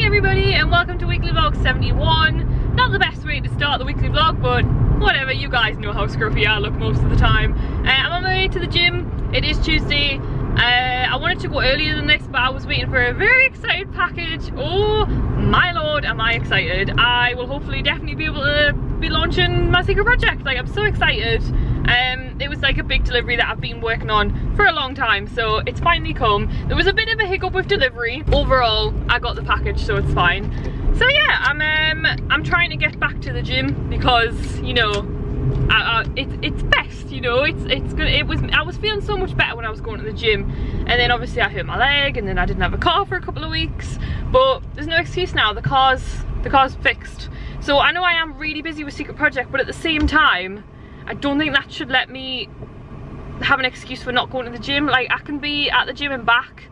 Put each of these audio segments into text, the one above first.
Morning everybody and welcome to weekly vlog 71. Not the best way to start the weekly vlog, but whatever, you guys know how scruffy I look most of the time. I'm on my way to the gym. It is Tuesday. I wanted to go earlier than this, but I was waiting for a very excited package. Oh my lord, am I excited. I will hopefully definitely be able to be launching my secret project. Like, I'm so excited. It was like a big delivery that I've been working on for a long time, so it's finally come. There was a bit of a hiccup with delivery. Overall, I got the package, so it's fine. So yeah, I'm trying to get back to the gym because, you know, it's best, you know. It's good. I was feeling so much better when I was going to the gym, and then obviously I hurt my leg, and then I didn't have a car for a couple of weeks. But there's no excuse now. The car's fixed. So I know I am really busy with secret project, but at the same time, I don't think that should let me have an excuse for not going to the gym. Like, I can be at the gym and back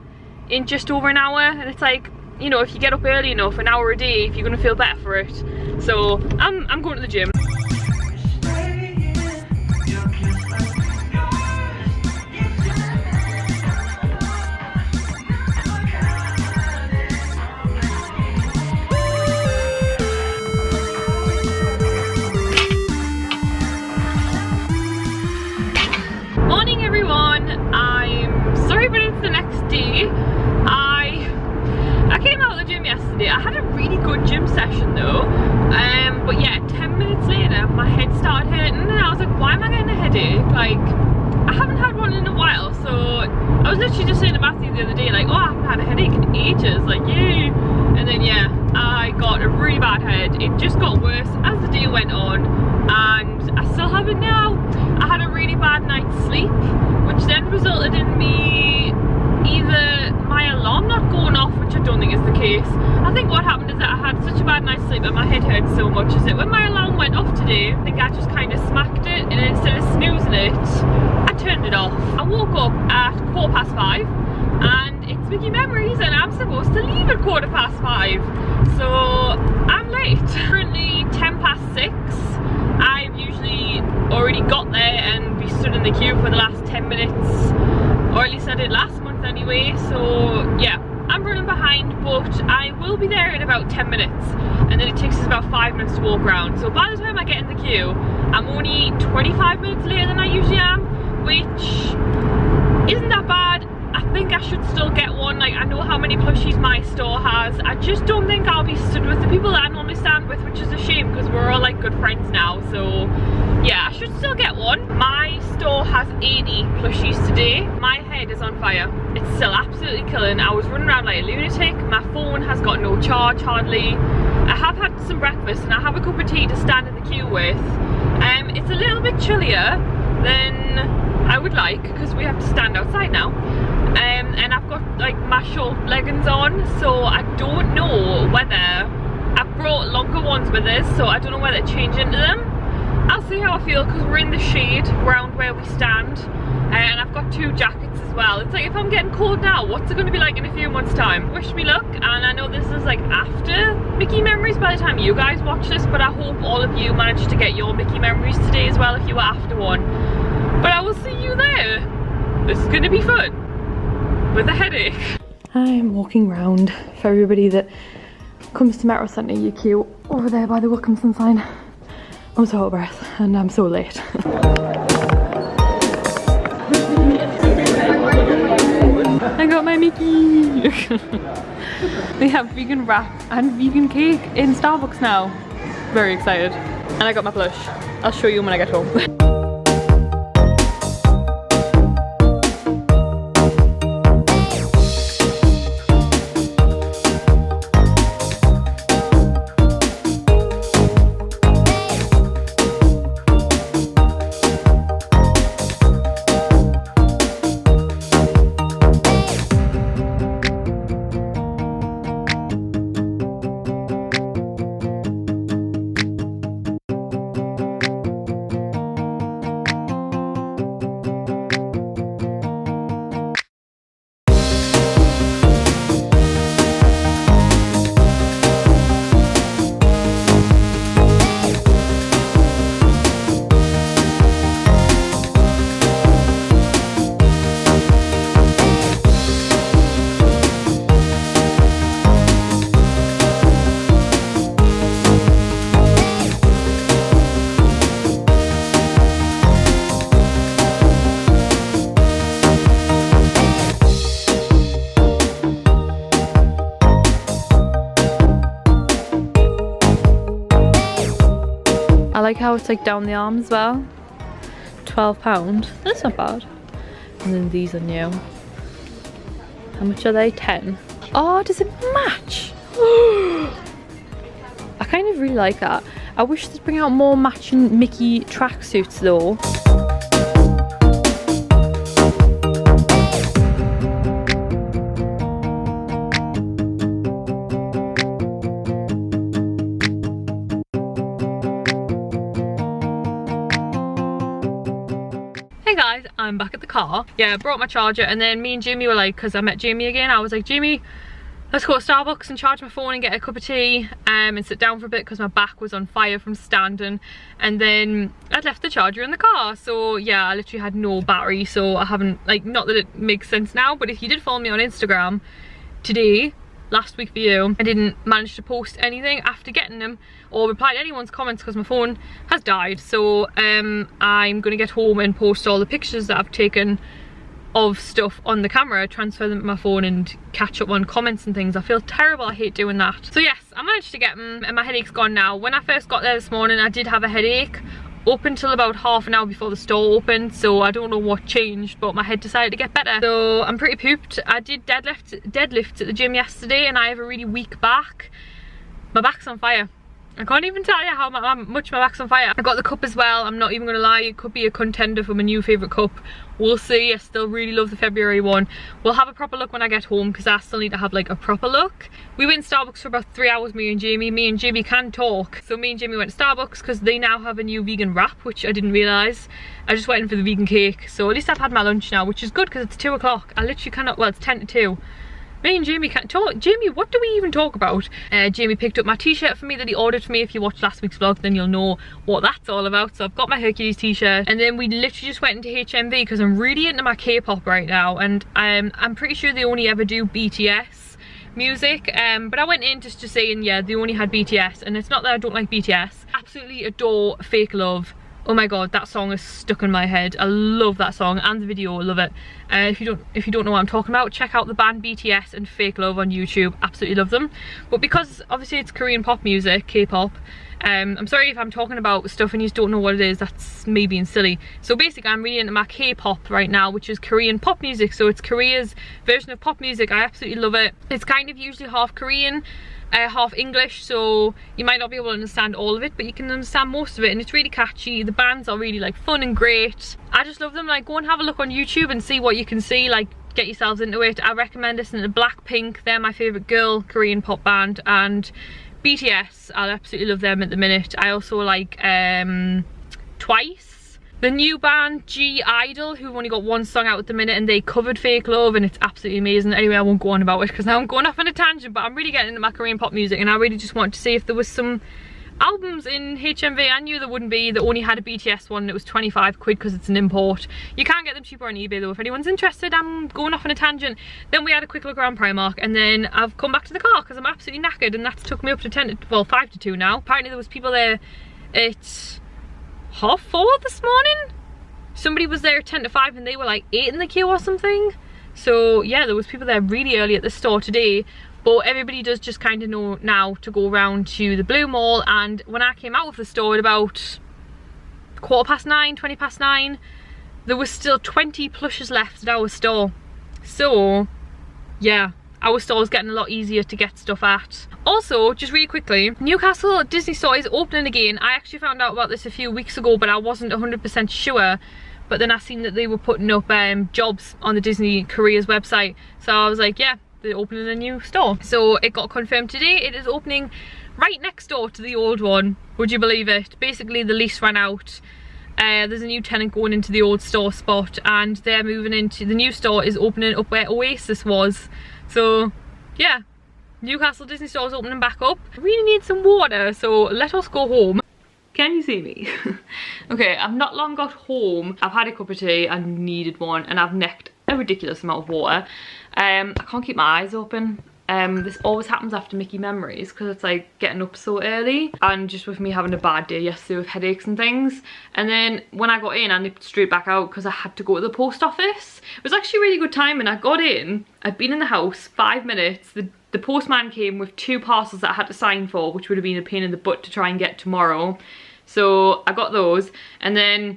in just over an hour, and it's like, you know, if you get up early enough, an hour a day, if you're gonna feel better for it. So I'm going to the gym. I had a really good gym session though, but yeah, 10 minutes later my head started hurting, and I was like, why am I getting a headache? Like, I haven't had one in a while. So I was literally just saying to Matthew the other day, like, oh, I haven't had a headache in ages, like, yay. And then yeah, I got a really bad head. It just got worse as the day went on, and I still have it now. I had a really bad night's sleep, which then resulted in me either my alarm not going off, which I don't think is the case. I think what happened is that I had such a bad night's sleep and my head hurt so much is that when my alarm went off today, I think I just kind of smacked it, and instead of snoozing it, I turned it off. I woke up at 5:15 and it's Mickey Memories, and I'm supposed to leave at 5:15. So I'm late. Currently 6:10. I've usually already got there and be stood in the queue for the last 10 minutes. Or at least I did last month anyway, so yeah, I'm running behind, but I will be there in about 10 minutes, and then it takes us about 5 minutes to walk around. So by the time I get in the queue, I'm only 25 minutes later than I usually am, which isn't that bad. I think I should still get one. Like, I know how many plushies my store has. I just don't think I'll be stood with the people that I normally stand with, which is a shame because we're all like good friends now. So yeah, I should still get one. My store has 80 plushies today. My head is on fire. It's still absolutely killing. I was running around like a lunatic. My phone has got no charge hardly. I have had some breakfast and I have a cup of tea to stand in the queue with. It's a little bit chillier than I would like because we have to stand outside now. And I've got like my short leggings on, so I don't know whether I've brought longer ones with us, so I don't know whether to change into them. I'll see how I feel because we're in the shade around where we stand, and I've got 2 jackets as well. It's like, if I'm getting cold now, what's it going to be like in a few months time? Wish me luck. And I know this is like after Mickey Memories by the time you guys watch this, but I hope all of you managed to get your Mickey Memories today as well if you were after one. But I will see you there. This is going to be fun with a headache. I'm walking around. For everybody that comes to Metro Centre, you queue over there by the Wilkinson sign. I'm so out of breath and I'm so late. I got my Mickey! They have vegan wrap and vegan cake in Starbucks now. Very excited. And I got my plush. I'll show you when I get home. like how it's like down the arm as well. £12. That's not bad. And then these are new. How much are they? 10. Oh, does it match? I kind of really like that. I wish they'd bring out more matching Mickey tracksuits though. Hey guys, I'm back at the car. Yeah, I brought my charger and then me and Jamie were like, because I met Jamie again, I was like, Jamie, let's go to Starbucks and charge my phone and get a cup of tea and sit down for a bit because my back was on fire from standing. And then I'd left the charger in the car, so yeah, I literally had no battery, so I haven't, like, not that it makes sense now, but if you did follow me on Instagram today, last week for you, I didn't manage to post anything after getting them or reply to anyone's comments because my phone has died. So I'm gonna get home and post all the pictures that I've taken of stuff on the camera, transfer them to my phone and catch up on comments and things. I feel terrible, I hate doing that. So yes, I managed to get them and my headache's gone now. When I first got there this morning, I did have a headache up until about half an hour before the store opened, so I don't know what changed, but my head decided to get better. So I'm pretty pooped. I did deadlifts at the gym yesterday and I have a really weak back. My back's on fire. I can't even tell you how much my back's on fire. I got the cup as well, I'm not even gonna lie, it could be a contender for my new favourite cup. We'll see. I still really love the February one. We'll have a proper look when I get home because I still need to have like a proper look. We went to Starbucks for about 3 hours, me and Jamie. Me and Jamie can talk. So me and Jamie went to Starbucks because they now have a new vegan wrap, which I didn't realise. I just went in for the vegan cake. So at least I've had my lunch now, which is good because it's 2 o'clock. I literally cannot, well, it's 10 to 2. Me and Jamie can't talk. Jamie, what do we even talk about? Jamie picked up my t-shirt for me that he ordered for me. If you watched last week's vlog, then you'll know what that's all about. So I've got my Hercules t-shirt. And then we literally just went into HMV because I'm really into my K-pop right now. And I'm pretty sure they only ever do BTS music. But I went in just to say, and yeah, they only had BTS. And it's not that I don't like BTS. Absolutely adore Fake Love. Oh my god, that song is stuck in my head. I love that song and the video, I love it. If you don't know what I'm talking about, check out the band BTS and Fake Love on YouTube. Absolutely love them. But because obviously it's Korean pop music, K-pop, I'm sorry if I'm talking about stuff and you just don't know what it is. That's me being silly. So basically I'm really into my K-pop right now, which is Korean pop music. So it's Korea's version of pop music. I absolutely love it. It's kind of usually half Korean, half English, so you might not be able to understand all of it, but you can understand most of it, and it's really catchy. The bands are really like fun and great. I just love them. Like, go and have a look on YouTube and see what you can see, like get yourselves into it. I recommend listening to Blackpink. They're my favourite girl Korean pop band, and BTS, I absolutely love them at the minute. I also like Twice, the new band G-Idol, who've only got 1 song out at the minute, and they covered Fake Love and it's absolutely amazing. Anyway, I won't go on about it because now I'm going off on a tangent, but I'm really getting into my Korean pop music and I really just wanted to see if there was some albums in HMV. I knew there wouldn't be. They only had a BTS one and it was 25 quid because it's an import. You can get them cheaper on eBay though if anyone's interested. I'm going off on a tangent. Then we had a quick look around Primark and then I've come back to the car because I'm absolutely knackered, and that's took me up to 5 to 2 now. Apparently there was people there at 4:30 this morning. Somebody was there at 10 to 5 and they were like 8 in the queue or something. So yeah, there was people there really early at the store today. But everybody does just kind of know now to go around to the Blue Mall, and when I came out of the store at about 9:15, 20 past 9, there was still 20 plushes left at our store. So yeah, our store is getting a lot easier to get stuff at. Also, just really quickly, Newcastle Disney store is opening again. I actually found out about this a few weeks ago, but I wasn't 100% sure. But then I seen that they were putting up jobs on the Disney Korea's website. So I was like, yeah, they're opening a new store. So it got confirmed today. It is opening right next door to the old one. Would you believe it? Basically the lease ran out. There's a new tenant going into the old store spot, and they're moving into the new store is opening up where Oasis was. So yeah, Newcastle Disney store is opening back up. I really need some water, so let us go home. Can you see me? Okay, I've not long got home. I've had a cup of tea, I needed one, and I've necked a ridiculous amount of water. I can't keep my eyes open. This always happens after Mickey Memories because it's like getting up so early, and just with me having a bad day yesterday with headaches and things. And then when I got in, I nipped straight back out because I had to go to the post office. It was actually really good timing. I got in, I'd been in the house 5 minutes. The postman came with 2 parcels that I had to sign for, which would have been a pain in the butt to try and get tomorrow. So I got those, and then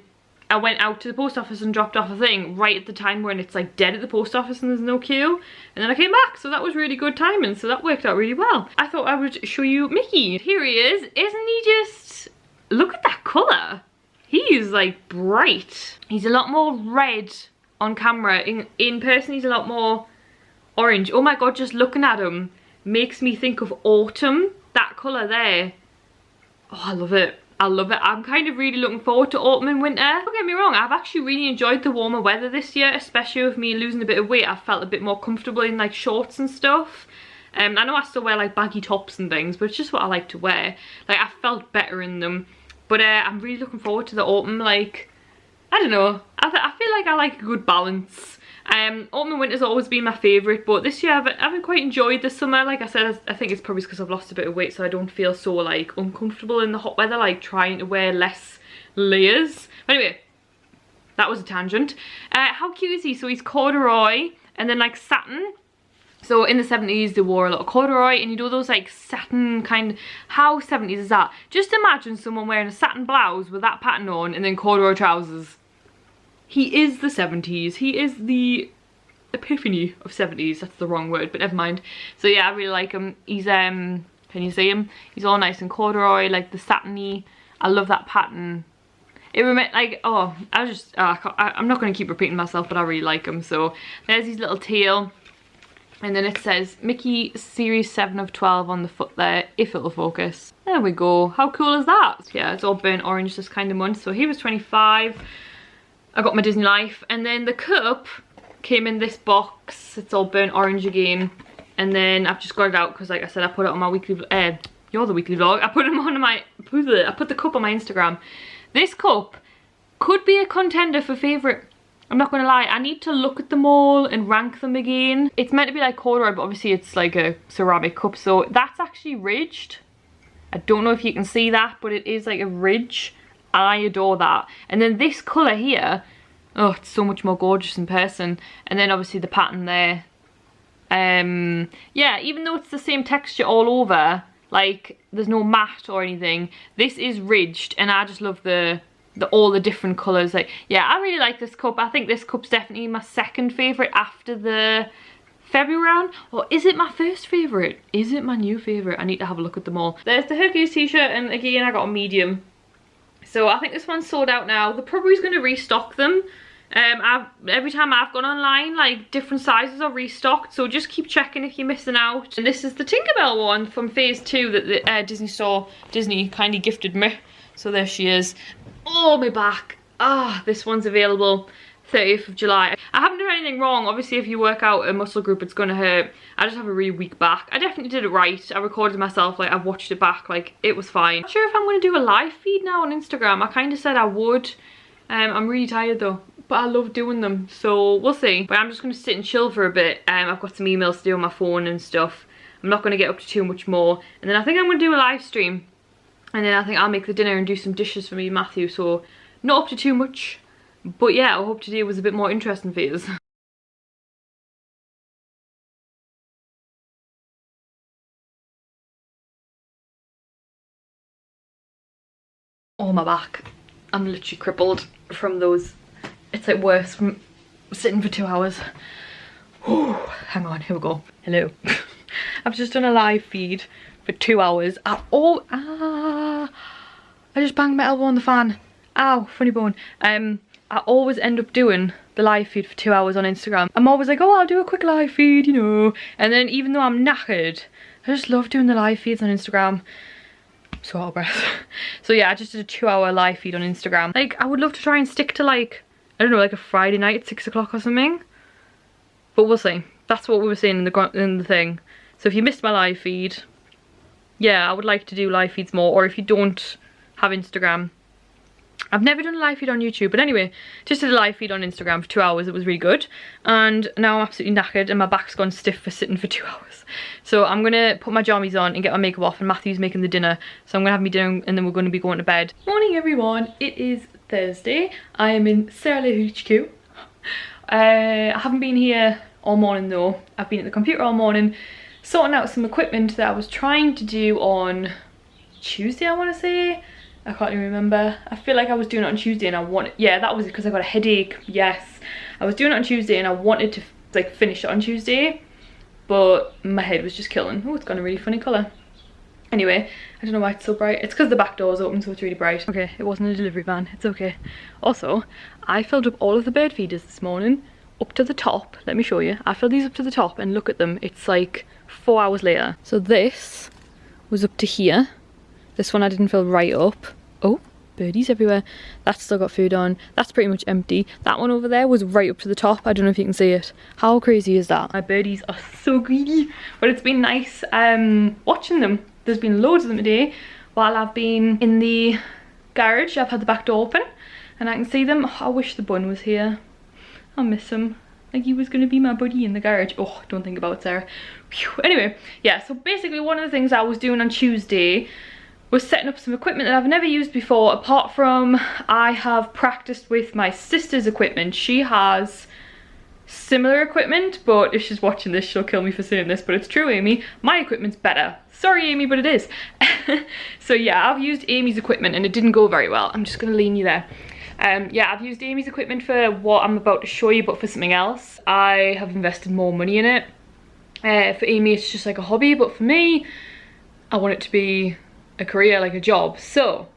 I went out to the post office and dropped off a thing right at the time when it's like dead at the post office and there's no queue, and then I came back, so that was really good timing, so that worked out really well. I thought I would show you Mickey. Here he is. Isn't he just, look at that colour. He is like bright. He's a lot more red on camera. In person he's a lot more orange. Oh my god, just looking at him makes me think of autumn. That colour there. Oh, I love it. I love it. I'm kind of really looking forward to autumn and winter. Don't get me wrong, I've actually really enjoyed the warmer weather this year, especially with me losing a bit of weight. I felt a bit more comfortable in like shorts and stuff. I know I still wear like baggy tops and things, but it's just what I like to wear. Like, I felt better in them. But I'm really looking forward to the autumn. Like, I don't know. I feel like I like a good balance. Autumn and winter's always been my favourite, but this year I've quite enjoyed the summer. Like I said, I think it's probably because I've lost a bit of weight, so I don't feel so like uncomfortable in the hot weather, like trying to wear less layers. But anyway, that was a tangent. How cute is he? So he's corduroy and then like satin. So in the 70s they wore a lot of corduroy, and you know those like satin kind, how 70s is that? Just imagine someone wearing a satin blouse with that pattern on and then corduroy trousers. He is the 70s. He is the epiphany of 70s. That's the wrong word, but never mind. So yeah, I really like him. He's, can you see him? He's all nice and corduroy, like the satiny. I love that pattern. It reminds, like, oh, I'm not going to keep repeating myself, but I really like him. So there's his little tail. And then it says Mickey Series 7 of 12 on the foot there, if it'll focus. There we go. How cool is that? Yeah, it's all burnt orange this kind of month. So he was 25. I got my Disney Life, and then the cup came in this box. It's all burnt orange again, and then I've just got it out because, like I said, I put it on my weekly you're the weekly vlog. I put the cup on my Instagram. This cup could be a contender for favourite. I'm not gonna lie, I need to look at them all and rank them again. It's meant to be like corduroy, but obviously it's like a ceramic cup, so that's actually ridged. I don't know if you can see that, but it is like a ridge. I adore that. And then this colour here, oh, it's so much more gorgeous in person. And then obviously the pattern there. Yeah, even though it's the same texture all over, like there's no matte or anything, this is ridged, and I just love all the different colours. Like, yeah, I really like this cup. I think this cup's definitely my second favourite after the February round. Or is it my first favourite? Is it my new favourite? I need to have a look at them all. There's the Hercules t-shirt, and again I got a medium. So I think this one's sold out now. They're probably going to restock them. Every time I've gone online, like different sizes are restocked, so just keep checking if you're missing out. And this is the Tinkerbell one from phase 2 that the Disney kindly gifted me. So there she is. Oh, my back. Ah, this one's available 30th of July. I haven't done anything wrong. Obviously, if you work out a muscle group, it's gonna hurt. I just have a really weak back. I definitely did it right. I recorded myself, like I've watched it back, like it was fine. I'm not sure if I'm gonna do a live feed now on Instagram. I kind of said I would. I'm really tired though, but I love doing them, so we'll see. But I'm just gonna sit and chill for a bit. I've got some emails to do on my phone and stuff. I'm not gonna get up to too much more. And then I think I'm gonna do a live stream. And then I think I'll make the dinner and do some dishes for me and Matthew, so not up to too much. But yeah, I hope today was a bit more interesting for you. Oh, my back. I'm literally crippled from those. It's like worse from sitting for 2 hours. Ooh, hang on, here we go. Hello. I've just done a live feed for 2 hours. I just banged my elbow on the fan. Ow, funny bone. I always end up doing the live feed for 2 hours on Instagram. I'm always like, oh, I'll do a quick live feed, you know. And then even though I'm knackered, I just love doing the live feeds on Instagram. I'm so out of breath. So yeah, I just did a 2 hour live feed on Instagram. Like, I would love to try and stick to like, I don't know, like a Friday night at 6 o'clock or something. But we'll see. That's what we were saying in the thing. So if you missed my live feed, yeah, I would like to do live feeds more. Or if you don't have Instagram, I've never done a live feed on YouTube, but anyway, just did a live feed on Instagram for 2 hours. It was really good, and now I'm absolutely knackered and my back's gone stiff for sitting for 2 hours. So I'm gonna put my jammies on and get my makeup off, and Matthew's making the dinner, so I'm gonna have me dinner and then we're gonna be going to bed. Morning everyone, it is Thursday. I am in Sarah HQ. I haven't been here all morning though. I've been at the computer all morning sorting out some equipment that I was trying to do on Tuesday, I want to say. I can't even remember. I feel like I was doing it on Tuesday and I wanted, yeah, that was because I got a headache. Yes, I was doing it on Tuesday and I wanted to like finish it on Tuesday, but my head was just killing. Oh, it's got a really funny colour. Anyway, I don't know why it's so bright. It's because the back door is open, so it's really bright. Okay, it wasn't a delivery van, it's okay. Also, I filled up all of the bird feeders this morning up to the top. Let me show you. I filled these up to the top and look at them. It's like 4 hours later. So this was up to here. This one I didn't fill right up. Oh, birdies everywhere. That's still got food on. That's pretty much empty. That one over there was right up to the top. I don't know if you can see it. How crazy is that? My birdies are so greedy, but it's been nice watching them. There's been loads of them today while I've been in the garage. I've had the back door open and I can see them. Oh, I wish the bun was here. I miss him. Like he was going to be my buddy in the garage. Oh, don't think about it, Sarah. Whew. Anyway, yeah, so basically one of the things I was doing on Tuesday was setting up some equipment that I've never used before, apart from I have practiced with my sister's equipment. She has similar equipment, but if she's watching this, she'll kill me for saying this, but it's true, Amy. My equipment's better. Sorry, Amy, but it is. So yeah, I've used Amy's equipment and it didn't go very well. I'm just going to lean you there. Yeah, I've used Amy's equipment for what I'm about to show you, but for something else. I have invested more money in it. For Amy, it's just like a hobby, but for me, I want it to be a career, like a job. So,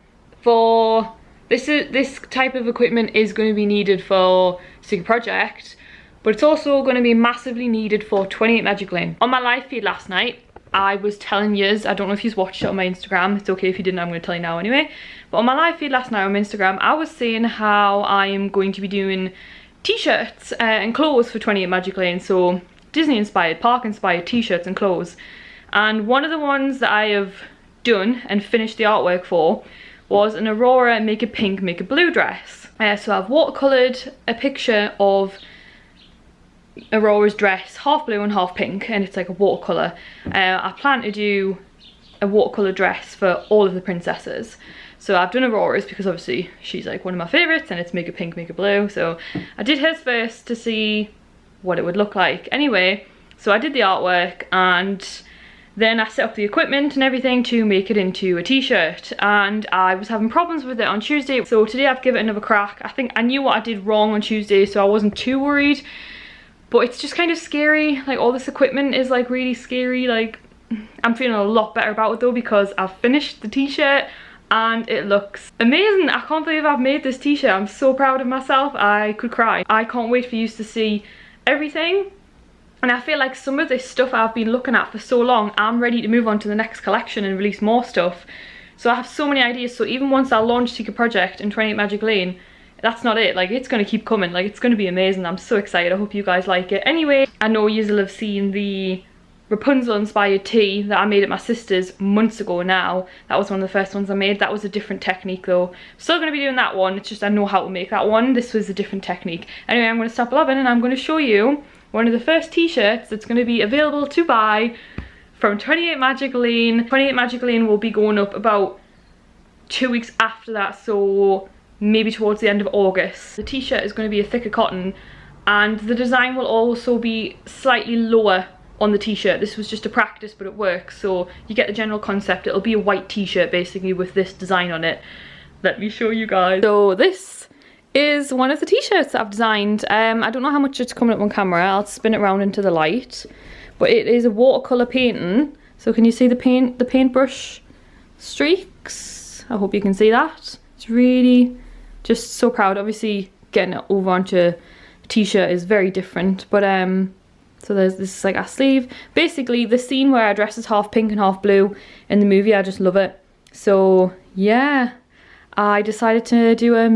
for this type of equipment is going to be needed for Secret Project, but it's also going to be massively needed for 28MagicLane. On my live feed last night, I was telling yous, I don't know if you've watched it on my Instagram, it's okay if you didn't, I'm going to tell you now anyway. But on my live feed last night on my Instagram, I was saying how I am going to be doing t-shirts and clothes for 28MagicLane. So Disney inspired, park inspired t-shirts and clothes. And one of the ones that I have done and finished the artwork for was an Aurora Make It Pink, Make It Blue dress. So I've watercoloured a picture of Aurora's dress, half blue and half pink, and it's like a watercolour. I plan to do a watercolour dress for all of the princesses. So I've done Aurora's because obviously she's like one of my favourites and it's Make It Pink, Make It Blue. So I did hers first to see what it would look like. Anyway, so I did the artwork and then I set up the equipment and everything to make it into a t-shirt, and I was having problems with it on Tuesday. So today I've given it another crack. I think I knew what I did wrong on Tuesday, so I wasn't too worried. But it's just kind of scary, like all this equipment is like really scary. Like I'm feeling a lot better about it though, because I've finished the t-shirt and it looks amazing. I can't believe I've made this t-shirt. I'm so proud of myself, I could cry. I can't wait for you to see everything. And I feel like some of this stuff I've been looking at for so long, I'm ready to move on to the next collection and release more stuff. So I have so many ideas, so even once I launch Secret Project in 28MagicLane, that's not it, like it's going to keep coming, like it's going to be amazing. I'm so excited, I hope you guys like it. Anyway, I know you'll have seen the Rapunzel inspired tee that I made at my sister's months ago now. That was one of the first ones I made. That was a different technique though. Still going to be doing that one, it's just I know how to make that one. This was a different technique. Anyway, I'm going to stop loving and I'm going to show you one of the first t-shirts that's going to be available to buy from 28MagicLane. 28MagicLane will be going up about 2 weeks after that, so maybe towards the end of August. The t-shirt is going to be a thicker cotton and the design will also be slightly lower on the t-shirt. This was just a practice, but it works, so you get the general concept. It'll be a white t-shirt basically with this design on it. Let me show you guys. So this is one of the t-shirts that I've designed. I don't know how much it's coming up on camera. I'll spin it around into the light, but it is a watercolor painting. So can you see the paintbrush streaks? I hope you can see that. It's really just so proud. Obviously getting it over onto a t-shirt is very different, but so there's this like a sleeve. Basically the scene where our dress is half pink and half blue in the movie, I just love it. So yeah, I decided to do a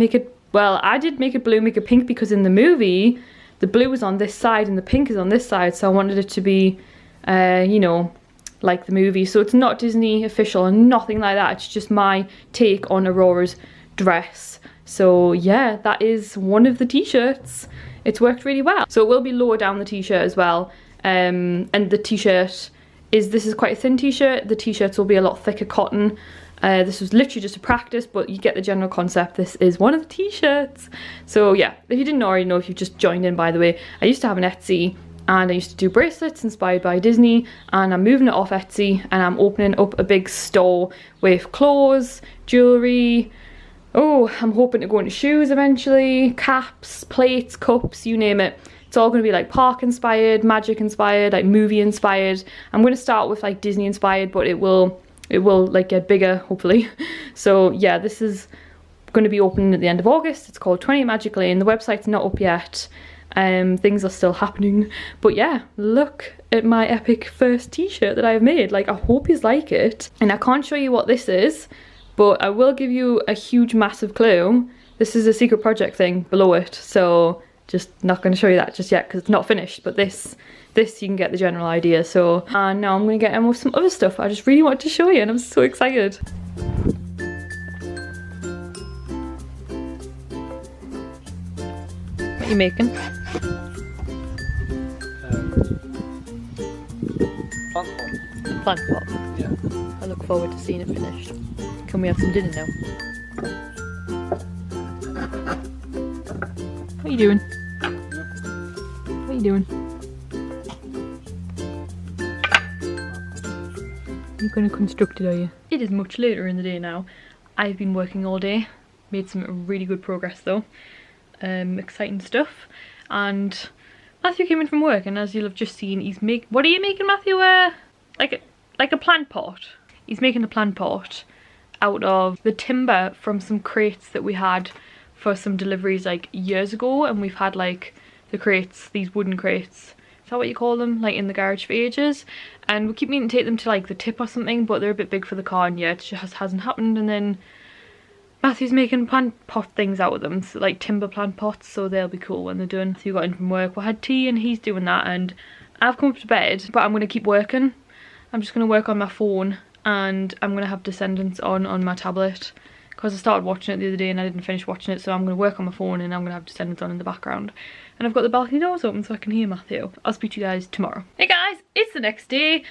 I did Make It Blue, Make It Pink because in the movie the blue is on this side and the pink is on this side, so I wanted it to be you know, like the movie. So it's not Disney official and nothing like that, it's just my take on Aurora's dress. So yeah, that is one of the t-shirts. It's worked really well. So it will be lower down the t-shirt as well, and the t-shirt this is quite a thin t-shirt. The t-shirts will be a lot thicker cotton. This was literally just a practice, but you get the general concept. This is one of the t-shirts. So yeah, if you didn't already know, if you've just joined in by the way, I used to have an Etsy and I used to do bracelets inspired by Disney, and I'm moving it off Etsy and I'm opening up a big store with clothes, jewellery. Oh, I'm hoping to go into shoes eventually, caps, plates, cups, you name it. It's all going to be like park inspired, magic inspired, like movie inspired. I'm going to start with like Disney inspired, but it will like get bigger hopefully. So yeah, this is going to be opening at the end of August. It's called 28MagicLane. The website's not up yet. Things are still happening, but yeah, look at my epic first t-shirt that I've made. Like, I hope you like it. And I can't show you what this is, but I will give you a huge massive clue. This is a secret project thing below it, so just not going to show you that just yet because it's not finished, but this you can get the general idea. So and now I'm going to get in with some other stuff I just really want to show you, and I'm so excited. What are you making? Plant pot. Yeah. I look forward to seeing it finished. Can we have some dinner now? What are you doing? What are you doing? You're going to construct it, are you? It is much later in the day now. I've been working all day. Made some really good progress though. Exciting stuff. And Matthew came in from work, and as you'll have just seen, what are you making, Matthew? Like a plant pot. He's making a plant pot out of the timber from some crates that we had for some deliveries like years ago, and we've had like the crates, these wooden crates, is that what you call them, like in the garage for ages, and we keep meaning to take them to like the tip or something, but they're a bit big for the car, and yet it just hasn't happened. And then Matthew's making plant pot things out of them, so like timber plant pots, so they'll be cool when they're done. Matthew got in from work, we had tea and he's doing that, and I've come up to bed, but I'm going to keep working. I'm just going to work on my phone, and I'm going to have Descendants on my tablet because I started watching it the other day and I didn't finish watching it, so I'm going to work on my phone and I'm going to have Descendants on in the background. And I've got the balcony doors open so I can hear Matthew. I'll speak to you guys tomorrow. Hey guys, it's the next day.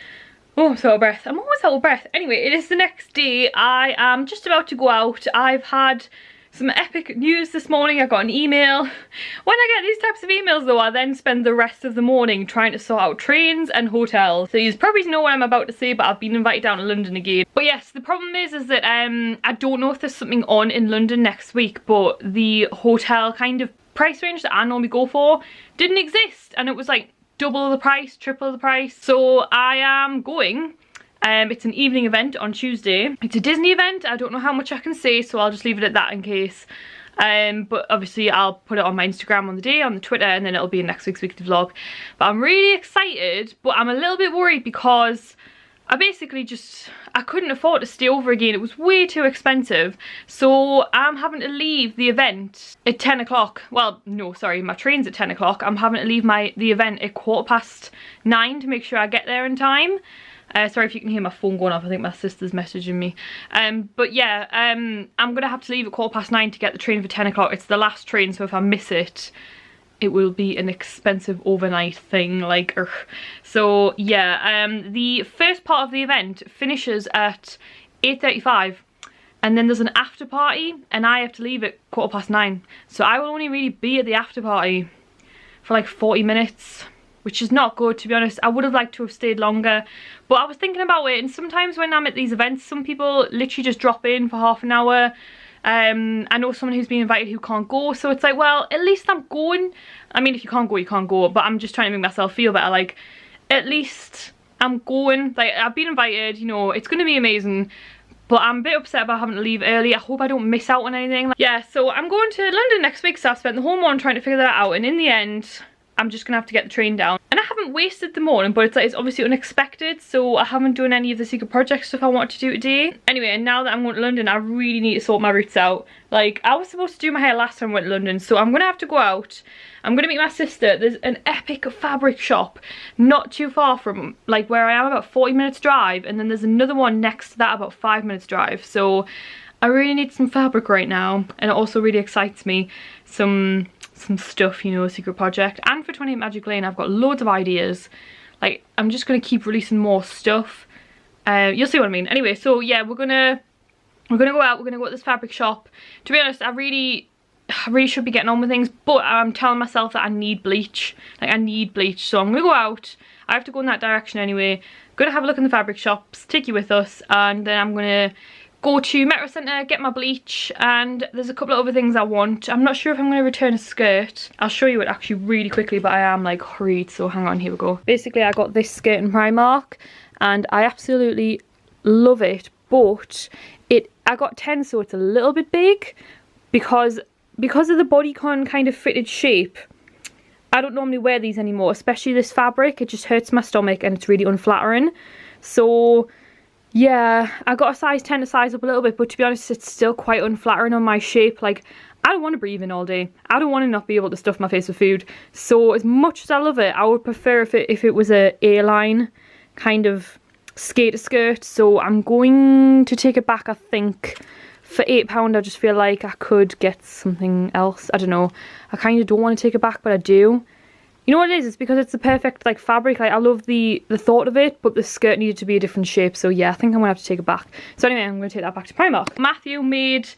Oh, I'm so out of breath. I'm always out of breath. Anyway, it is the next day. I am just about to go out. I've had some epic news this morning. I got an email. When I get these types of emails though, I then spend the rest of the morning trying to sort out trains and hotels. So you probably know what I'm about to say, but I've been invited down to London again. But yes, the problem is that I don't know if there's something on in London next week, but the hotel kind of price range that I normally go for didn't exist, and it was like double the price, triple the price. So I am going. It's an evening event on Tuesday. It's a Disney event. I don't know how much I can say, so I'll just leave it at that in case. But obviously I'll put it on my Instagram on the day, on the Twitter, and then it'll be in next week's weekly vlog. But I'm really excited, but I'm a little bit worried because I couldn't afford to stay over again. It was way too expensive. So I'm having to leave the event at 10 o'clock. Well, no, sorry, my train's at 10 o'clock. I'm having to leave the event at 9:15 to make sure I get there in time. Sorry if you can hear my phone going off, I think my sister's messaging me. But yeah, I'm gonna have to leave at 9:15 to get the train for 10 o'clock. It's the last train, so if I miss it, it will be an expensive overnight thing, like, ugh. So yeah, the first part of the event finishes at 8:35, and then there's an after party, and I have to leave at 9:15. So I will only really be at the after party for like 40 minutes. Which is not good, to be honest. I would have liked to have stayed longer, but I was thinking about it, and sometimes when I'm at these events, some people literally just drop in for half an hour. I know someone who's been invited who can't go, so it's like, well, at least I'm going. I mean, if you can't go, you can't go, but I'm just trying to make myself feel better. Like, at least I'm going. Like, I've been invited, you know, it's going to be amazing. But I'm a bit upset about having to leave early. I hope I don't miss out on anything. Yeah, so I'm going to London next week, so I've spent the whole morning trying to figure that out, and in the end, I'm just gonna have to get the train down. And I haven't wasted the morning, but it's obviously unexpected, so I haven't done any of the secret project stuff I wanted to do today. Anyway, and now that I'm going to London, I really need to sort my roots out. Like, I was supposed to do my hair last time I went to London, so I'm gonna have to go out. I'm gonna meet my sister. There's an epic fabric shop not too far from like where I am, about 40 minutes drive, and then there's another one next to that about 5 minutes drive. So I really need some fabric right now, and it also really excites me. Some stuff, you know, a secret project. And for 28MagicLane, I've got loads of ideas. Like, I'm just gonna keep releasing more stuff. You'll see what I mean. Anyway, so yeah, we're gonna go out. We're gonna go to this fabric shop. To be honest, I really I really should be getting on with things, but I'm telling myself that I need bleach. Like, I need bleach, so I'm gonna go out. I have to go in that direction anyway. Gonna have a look in the fabric shops, take you with us, and then I'm gonna go to Metro Centre, get my bleach, and there's a couple of other things I want. I'm not sure if I'm going to return a skirt. I'll show you it actually really quickly, but I am like hurried, so hang on, here we go. Basically, I got this skirt in Primark, and I absolutely love it, but I got 10, so it's a little bit big, because of the bodycon kind of fitted shape. I don't normally wear these anymore, especially this fabric. It just hurts my stomach, and it's really unflattering. So yeah, I got a size 10 to size up a little bit, but to be honest, it's still quite unflattering on my shape. Like, I don't want to breathe in all day. I don't want to not be able to stuff my face with food. So as much as I love it, I would prefer if it was a A-line kind of skater skirt. So I'm going to take it back, I think. For £8, I just feel like I could get something else. I don't know. I kind of don't want to take it back, but I do. You know what it is? It's because it's the perfect like fabric. Like, I love the thought of it, but the skirt needed to be a different shape. So yeah, I think I'm gonna have to take it back. So anyway, I'm gonna take that back to Primark. Matthew made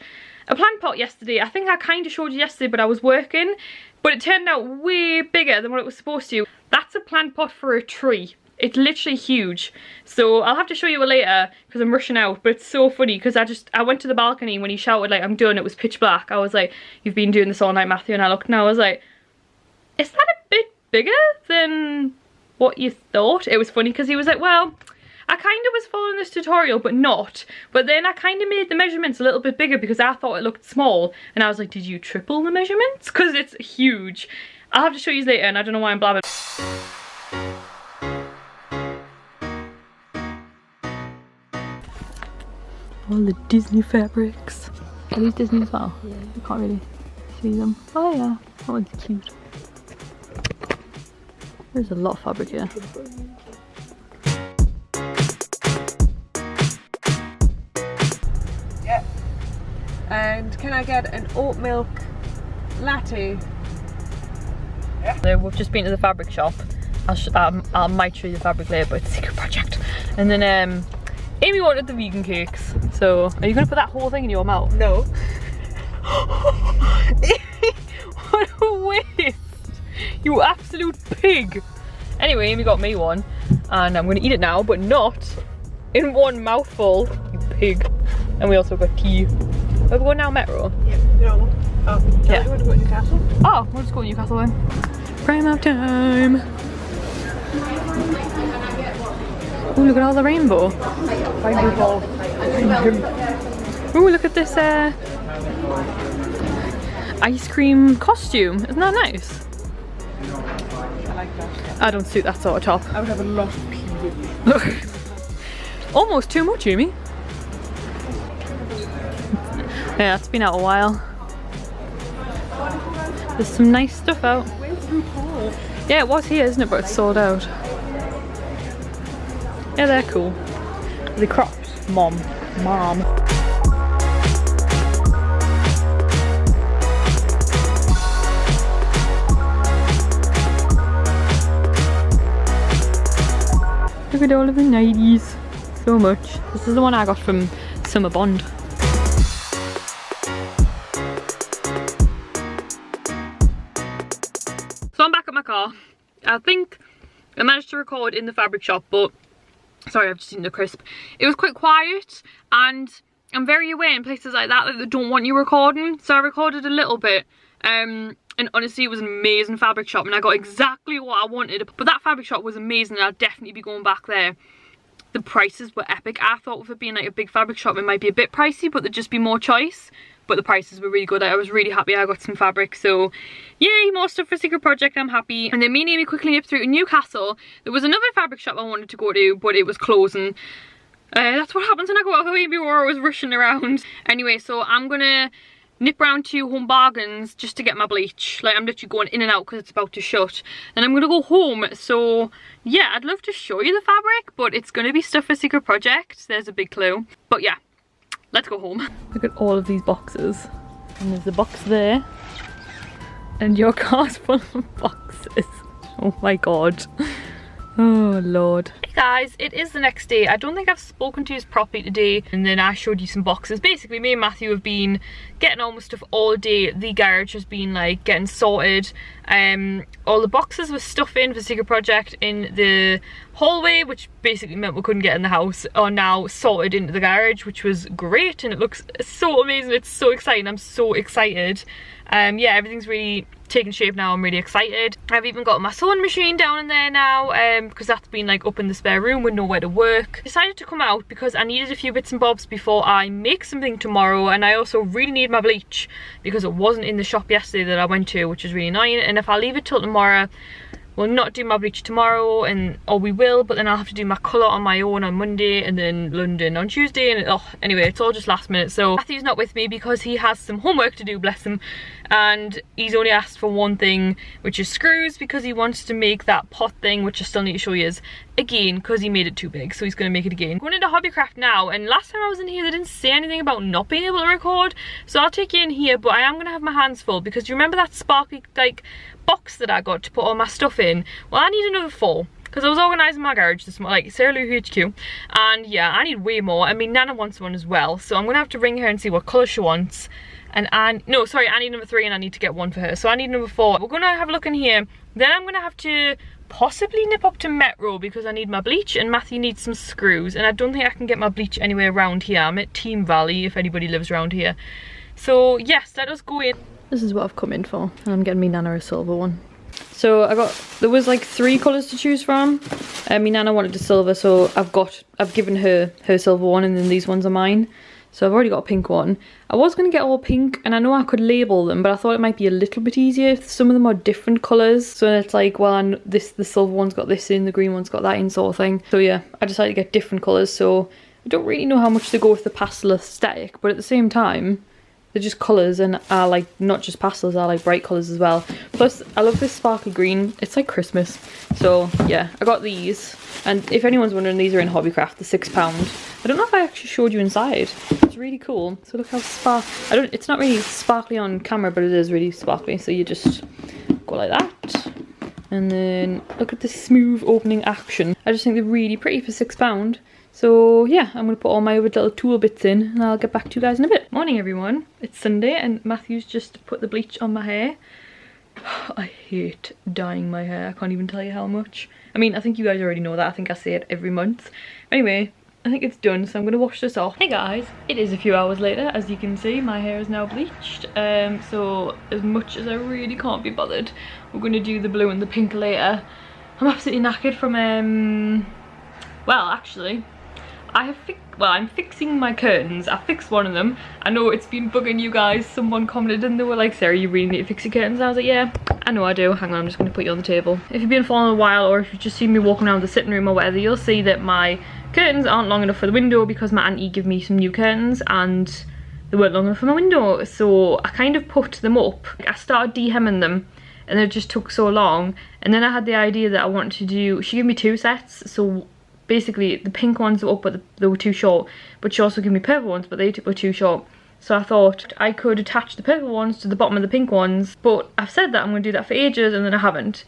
a plant pot yesterday. I think I kind of showed you yesterday, but I was working. But it turned out way bigger than what it was supposed to. That's a plant pot for a tree. It's literally huge. So I'll have to show you it later because I'm rushing out. But it's so funny because I went to the balcony when he shouted like, I'm done. It was pitch black. I was like, you've been doing this all night, Matthew. And I looked and I was like, is that a bit bigger than what you thought? It was funny because he was like, well, I kind of was following this tutorial but not, but then I kind of made the measurements a little bit bigger because I thought it looked small, and I was like, did you triple the measurements? Because it's huge. I'll have to show you later, and I don't know why I'm blabbing. All the Disney fabrics. Are these Disney as well? Yeah. You can't really see them. Oh yeah, that one's cute. There's a lot of fabric here. Yeah. And can I get an oat milk latte? Yeah. So we've just been to the fabric shop. I might show you the fabric later, but it's a secret project. And then Amy wanted the vegan cakes. So are you gonna put that whole thing in your mouth? No. What a waste! You absolute pig! Anyway, Amy got me one, and I'm gonna eat it now, but not in one mouthful, you pig. And we also got tea. Where are we going now, Metro? Yeah, no. Oh, yeah. You want to go to Newcastle? Oh, we'll just go to Newcastle then. Primark time! Oh, look at all the rainbow. Oh, look at this ice cream costume. Isn't that nice? I like that. I don't suit that sort of top. I would have a lot of pee. Look. Almost too much, Amy. Yeah, it's been out a while. There's some nice stuff out. Yeah, it was here, isn't it? But it's sold out. Yeah, they're cool. The crops, mom. Look at all of the 90s. So much. This is the one I got from Summer Bond. So I'm back at my car. I think I managed to record in the fabric shop, but sorry, I've just eaten a crisp. It was quite quiet, and I'm very aware in places like that they don't want you recording, so I recorded a little bit. And honestly, it was an amazing fabric shop, and I got exactly what I wanted. But that fabric shop was amazing, and I'll definitely be going back there. The prices were epic. I thought with it being like a big fabric shop, it might be a bit pricey, but there'd just be more choice. But the prices were really good. I was really happy I got some fabric. So yay, more stuff for Secret Project. I'm happy. And then me and Amy quickly nipped through to Newcastle. There was another fabric shop I wanted to go to, but it was closing. That's what happens when I go out way before I was rushing around. Anyway, so I'm gonna nip round to Home Bargains just to get my bleach. Like, I'm literally going in and out because it's about to shut. And I'm gonna go home. So yeah, I'd love to show you the fabric, but it's gonna be stuff for Secret Project. There's a big clue. But yeah, let's go home. Look at all of these boxes. And there's a box there. And your car's full of boxes. Oh my god. Oh lord. Hey guys, it is the next day. I don't think I've spoken to you properly today, and then I showed you some boxes. Basically, me and Matthew have been getting on with stuff all day. The garage has been like getting sorted. All the boxes with stuff in for Secret Project in the hallway, which basically meant we couldn't get in the house, are now sorted into the garage, which was great, and it looks so amazing. It's so exciting. I'm so excited. Yeah, everything's really taking shape now. I'm really excited. I've even got my sewing machine down in there now, because that's been like up in the spare room with nowhere to work. Decided to come out because I needed a few bits and bobs before I make something tomorrow, and I also really need my bleach because it wasn't in the shop yesterday that I went to, which is really annoying. And if I leave it till tomorrow, we'll not do my bleach tomorrow, or we will, but then I'll have to do my colour on my own on Monday, and then London on Tuesday, and anyway, it's all just last minute. So Matthew's not with me because he has some homework to do, bless him, and he's only asked for one thing, which is screws, because he wants to make that pot thing, which I still need to show you again, because he made it too big, so he's going to make it again. Going into Hobbycraft now, and last time I was in here they didn't say anything about not being able to record, so I'll take you in here, but I am going to have my hands full, because you remember that sparkly like box that I got to put all my stuff in? Well, I need another 4, because I was organising my garage this morning, like Sarah Lou HQ, and yeah, I need way more. I mean, Nana wants one as well, so I'm gonna have to ring her and see what colour she wants. And no, sorry, I need number 3 and I need to get one for her, so I need number 4. We're gonna have a look in here, then I'm gonna have to possibly nip up to Metro because I need my bleach, and Matthew needs some screws, and I don't think I can get my bleach anywhere around here. I'm at Team Valley if anybody lives around here. So yes, let us go in. This is what I've come in for, and I'm getting me Nana a silver one. So there was like 3 colours to choose from. Me Nana wanted a silver, so I've given her silver one, and then these ones are mine. So I've already got a pink one. I was going to get all pink, and I know I could label them, but I thought it might be a little bit easier if some of them are different colours. So it's like, well, the silver one's got this in, the green one's got that in, sort of thing. So yeah, I decided to get different colours, so I don't really know how much to go with the pastel aesthetic, but at the same time, they're just colours, and I like not just pastels, I like bright colours as well. Plus, I love this sparkly green. It's like Christmas. So yeah, I got these. And if anyone's wondering, these are in Hobbycraft, the £6. I don't know if I actually showed you inside. It's really cool. So look how it's not really sparkly on camera, but it is really sparkly. So you just go like that. And then look at this smooth opening action. I just think they're really pretty for £6. So yeah, I'm going to put all my other little tool bits in, and I'll get back to you guys in a bit. Morning everyone, it's Sunday, and Matthew's just put the bleach on my hair. I hate dyeing my hair, I can't even tell you how much. I mean, I think you guys already know that, I think I say it every month. Anyway, I think it's done, so I'm going to wash this off. Hey guys, it is a few hours later. As you can see, my hair is now bleached. So as much as I really can't be bothered, we're going to do the blue and the pink later. I'm absolutely knackered from, well actually, I'm fixing my curtains. I fixed one of them. I know it's been bugging you guys. Someone commented and they were like, Sarah, you really need to fix your curtains. I was like, yeah, I know I do. Hang on, I'm just going to put you on the table. If you've been following a while, or if you've just seen me walking around the sitting room or whatever, you'll see that my curtains aren't long enough for the window because my auntie gave me some new curtains and they weren't long enough for my window. So I kind of put them up. I started de-hemming them, and it just took so long. And then I had the idea that I wanted to do, she gave me 2 sets. So basically the pink ones were up, but they were too short, but she also gave me purple ones, but they were too short. So I thought I could attach the purple ones to the bottom of the pink ones, but I've said that I'm going to do that for ages and then I haven't.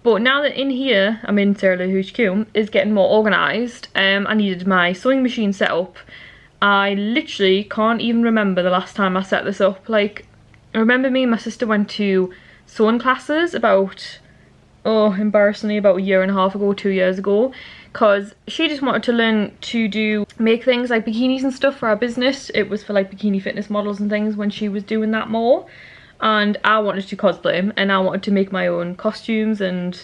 But now that in here, I'm in Sarah Lou HQ, is getting more organised, I needed my sewing machine set up. I literally can't even remember the last time I set this up. Like, I remember me and my sister went to sewing classes about, oh, embarrassingly, about 1.5 years ago, 2 years ago, because she just wanted to learn to make things like bikinis and stuff for our business. It was for like bikini fitness models and things when she was doing that more, and I wanted to cosplay and I wanted to make my own costumes and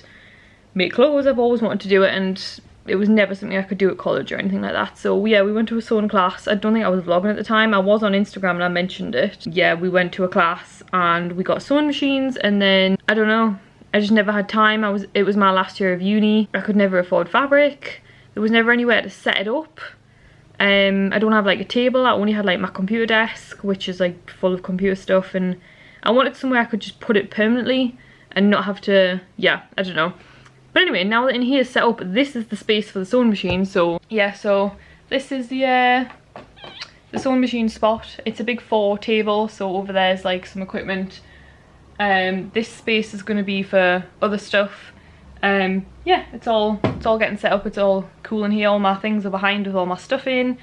make clothes. I've always wanted to do it, and it was never something I could do at college or anything like that. So yeah, we went to a sewing class. I don't think I was vlogging at the time. I was on Instagram and I mentioned it. Yeah, we went to a class and we got sewing machines, and then I don't know, I just never had time. It was my last year of uni. I could never afford fabric. There was never anywhere to set it up. I don't have like a table. I only had like my computer desk, which is like full of computer stuff, and I wanted somewhere I could just put it permanently and not have to, yeah, I don't know. But anyway, now that in here is set up, this is the space for the sewing machine. So yeah, so this is the sewing machine spot. It's a big 4 table, so over there's like some equipment. This space is going to be for other stuff. Yeah, it's all getting set up. It's all cool in here. All my things are behind with all my stuff in.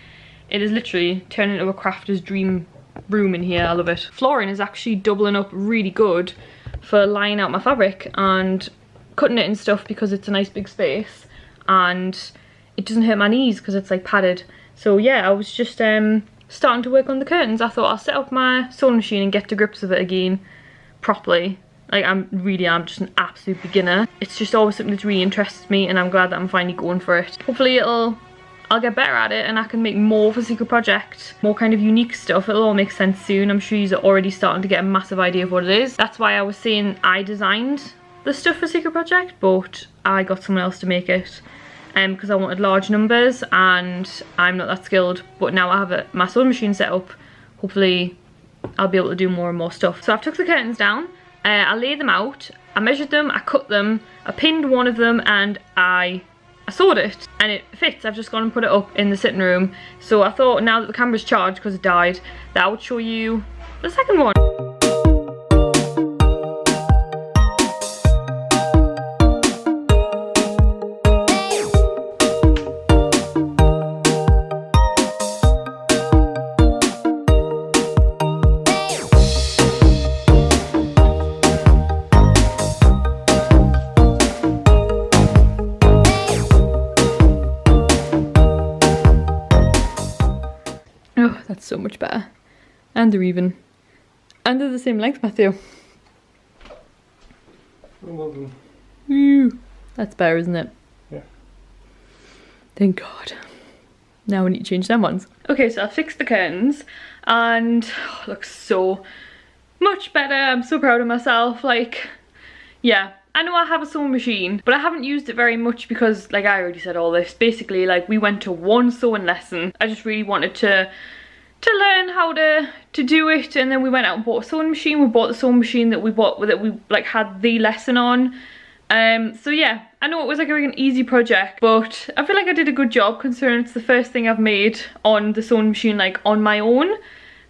It is literally turning into a crafter's dream room in here. I love it. Flooring is actually doubling up really good for laying out my fabric and cutting it and stuff, because it's a nice big space and it doesn't hurt my knees because it's like padded. So yeah, I was just starting to work on the curtains. I thought I'll set up my sewing machine and get to grips with it again properly. Like, I'm just an absolute beginner. It's just always something that's really interested me, and I'm glad that I'm finally going for it. Hopefully I'll get better at it and I can make more of a secret project, more kind of unique stuff. It'll all make sense soon. I'm sure you're already starting to get a massive idea of what it is. That's why I was saying I designed the stuff for secret project, but I got someone else to make it because I wanted large numbers and I'm not that skilled. But now I have my sewing machine set up, hopefully I'll be able to do more and more stuff. So I've took the curtains down, I laid them out, I measured them, I cut them, I pinned one of them, and I sewed it, and it fits. I've just gone and put it up in the sitting room. So I thought, now that the camera's charged because it died, that I would show you the second one. Oh, that's so much better. And they're even. And they're the same length, Matthew. Ooh, that's better, isn't it? Yeah. Thank God. Now we need to change them ones. Okay, so I fixed the curtains and it looks so much better. I'm so proud of myself. Like, yeah. I know I have a sewing machine, but I haven't used it very much because, like, I already said all this. Basically, like, we went to one sewing lesson. I just really wanted to learn how to do it, and then we went out and bought a sewing machine. We bought the sewing machine that we like had the lesson on. So yeah, I know it was like a really easy project, but I feel like I did a good job considering it's the first thing I've made on the sewing machine, like on my own,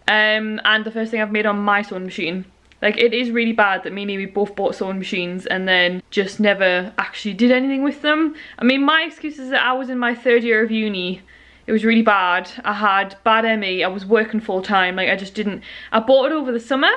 and the first thing I've made on my sewing machine. Like, it is really bad that me and Amy both bought sewing machines and then just never actually did anything with them. I mean, my excuse is that I was in my 3rd year of uni. It was really bad. I had bad ME. I was working full time. Like, I just didn't. I bought it over the summer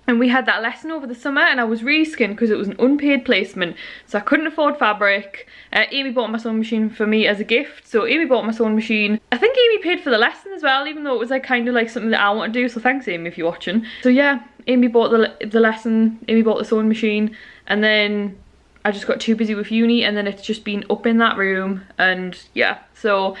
and we had that lesson over the summer, and I was really skinned because it was an unpaid placement. So I couldn't afford fabric. Amy bought my sewing machine for me as a gift. So Amy bought my sewing machine. I think Amy paid for the lesson as well, even though it was like kind of like something that I want to do. So thanks, Amy, if you're watching. So yeah, Amy bought the lesson, Amy bought the sewing machine, and then I just got too busy with uni, and then it's just been up in that room. And yeah, so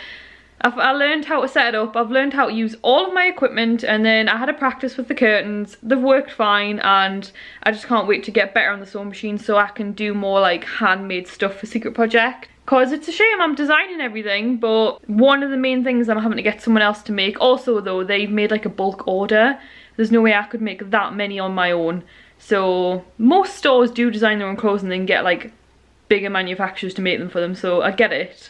I learned how to set it up. I've learned how to use all of my equipment, and then I had a practice with the curtains. They've worked fine, and I just can't wait to get better on the sewing machine so I can do more like handmade stuff for Secret Project. Because it's a shame I'm designing everything, but one of the main things I'm having to get someone else to make. Also though, they've made like a bulk order. There's no way I could make that many on my own. So most stores do design their own clothes and then get like bigger manufacturers to make them for them, so I get it.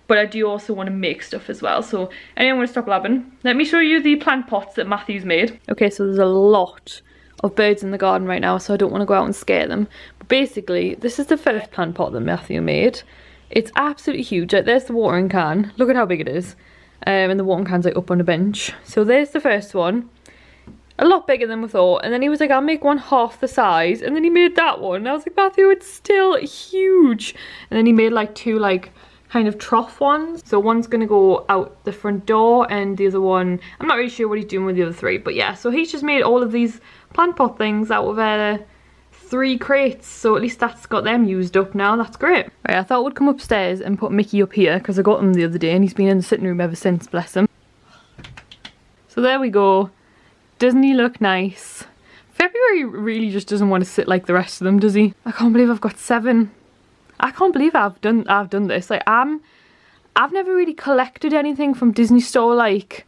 But I do also want to make stuff as well. So anyway, I'm going to stop blabbing. Let me show you the plant pots that Matthew's made. Okay, so there's a lot of birds in the garden right now, so I don't want to go out and scare them. But basically, this is the first plant pot that Matthew made. It's absolutely huge. Like, there's the watering can. Look at how big it is. And the watering can's like up on a bench. So there's the first one. A lot bigger than we thought. And then he was like, I'll make one half the size. And then he made that one. And I was like, Matthew, it's still huge. And then he made like two like kind of trough ones. So one's gonna go out the front door, and the other one, I'm not really sure what he's doing with the other three, but yeah, so he's just made all of these plant pot things out of 3 crates, so at least that's got them used up now. That's great. Right, I thought I would come upstairs and put Mickey up here because I got him the other day and he's been in the sitting room ever since, bless him. So there we go. Doesn't he look nice? February really just doesn't want to sit like the rest of them, does he? I can't believe I've got 7. I can't believe I've done this. Like, I've never really collected anything from Disney Store like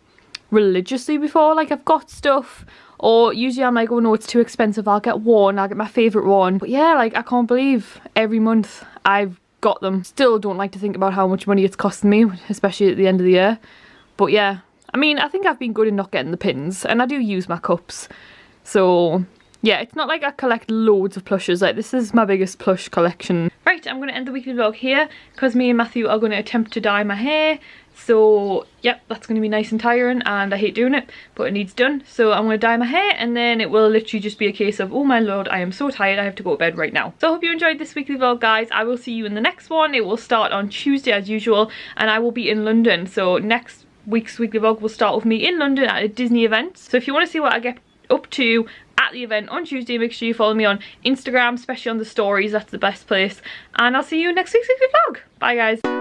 religiously before. Like, I've got stuff, or usually I'm like, oh no, it's too expensive, I'll get one, I'll get my favourite one. But yeah, like, I can't believe every month I've got them. Still don't like to think about how much money it's costing me, especially at the end of the year. But yeah, I mean, I think I've been good in not getting the pins, and I do use my cups. So yeah, it's not like I collect loads of plushes. Like, this is my biggest plush collection. Right, I'm going to end the weekly vlog here because me and Matthew are going to attempt to dye my hair. So, yep, that's going to be nice and tiring and I hate doing it, but it needs done. So I'm going to dye my hair and then it will literally just be a case of, oh my lord, I am so tired, I have to go to bed right now. So I hope you enjoyed this weekly vlog, guys. I will see you in the next one. It will start on Tuesday as usual and I will be in London. So next week's weekly vlog will start with me in London at a Disney event. So if you want to see what I get up to at the event on Tuesday, make sure you follow me on Instagram, especially on the stories. That's the best place. And I'll see you in next week's weekly vlog. Bye, guys.